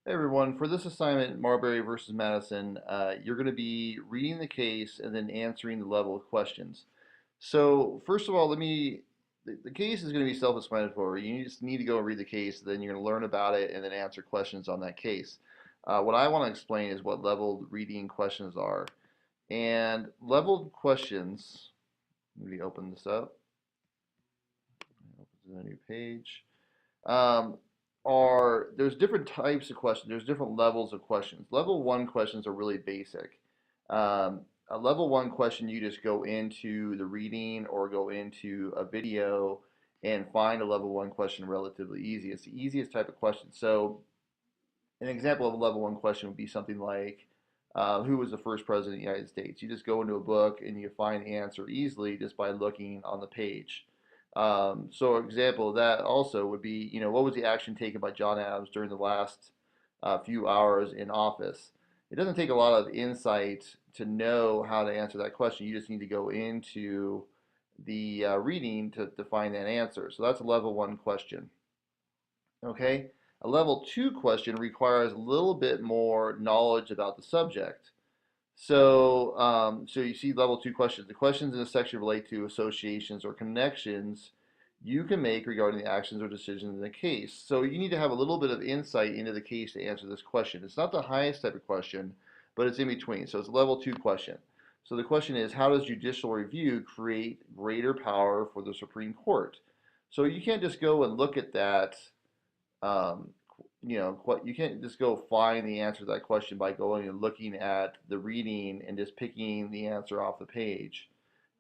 Hey everyone, for this assignment, Marbury versus Madison, you're going to be reading the case and then answering the level of questions. So first of all, the case is going to be self-explanatory. You just need to go and read the case, then you're going to learn about it and then answer questions on that case. What I want to explain is what leveled reading questions are. And leveled questions, let me open this up, open a new page. um, are there's different types of questions. There's different levels of questions. Level one questions are really basic. A level one question, you just go into the reading or go into a video and find a level one question relatively easy. It's the easiest type of question. So an example of a level one question would be something like, who was the first president of the United States? You just go into a book and you find the answer easily just by looking on the page. So, an example of that also would be, what was the action taken by John Adams during the last few hours in office? It doesn't take a lot of insight to know how to answer that question. You just need to go into the reading to find that answer. So that's a level one question. Okay? A level two question requires a little bit more knowledge about the subject. So you see level two questions. The questions in this section relate to associations or connections you can make regarding the actions or decisions in the case. So you need to have a little bit of insight into the case to answer this question. It's not the highest type of question, but it's in between. So it's a level two question. So the question is, how does judicial review create greater power for the Supreme Court? So you can't just go and look at that um, you can't just go find the answer to that question by going and looking at the reading and just picking the answer off the page.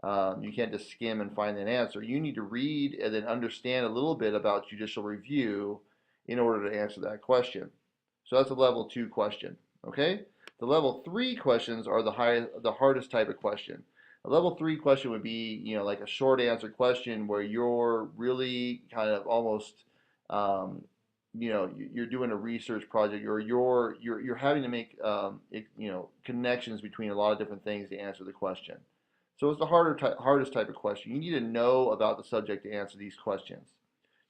You can't just skim and find that answer. You need to read and then understand a little bit about judicial review in order to answer that question. So that's a level two question. Okay? The level three questions are the hardest type of question. A level three question would be, like a short answer question where you're really kind of almost um, you're doing a research project or you're having to make connections between a lot of different things to answer the question. So it's the hardest type of question. You need to know about the subject to answer these questions.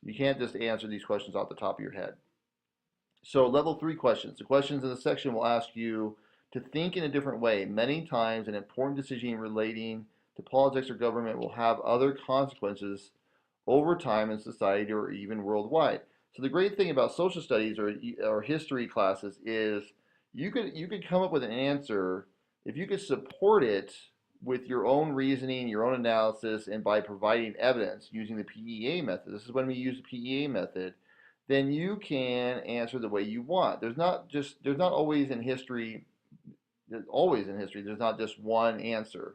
You can't just answer these questions off the top of your head. So level three questions. The questions in the section will ask you to think in a different way. Many times an important decision relating to politics or government will have other consequences over time in society or even worldwide. So the great thing about social studies or history classes is you could come up with an answer if you could support it with your own reasoning, your own analysis, and by providing evidence using the PEA method. This is when we use the PEA method. Then you can answer the way you want. There's not always in history. There's always in history. There's not just one answer,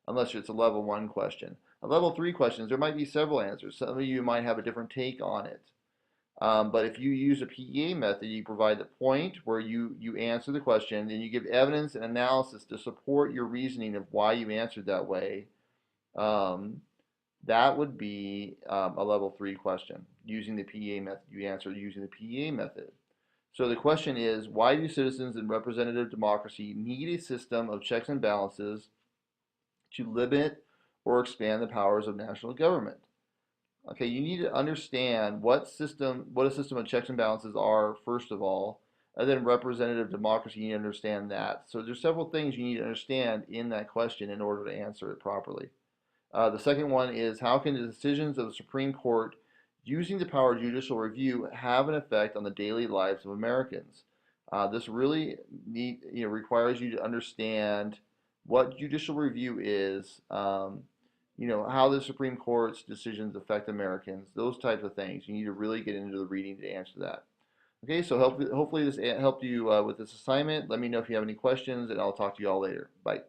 unless it's a level one question. A level three questions, there might be several answers. Some of you might have a different take on it. But if you use a PEA method, you provide the point where you answer the question, and you give evidence and analysis to support your reasoning of why you answered that way. Um, that would be a level three question using the PEA method. You answer using the PEA method. So the question is, why do citizens in representative democracy need a system of checks and balances to limit or expand the powers of national government? Okay, you need to understand what a system of checks and balances are, first of all, and then representative democracy, you need to understand that. So there's several things you need to understand in that question in order to answer it properly. The second one is, how can the decisions of the Supreme Court using the power of judicial review have an effect on the daily lives of Americans? This really requires you to understand what judicial review is, how the Supreme Court's decisions affect Americans, those types of things. You need to really get into the reading to answer that. Okay, so hopefully this helped you with this assignment. Let me know if you have any questions, and I'll talk to you all later. Bye.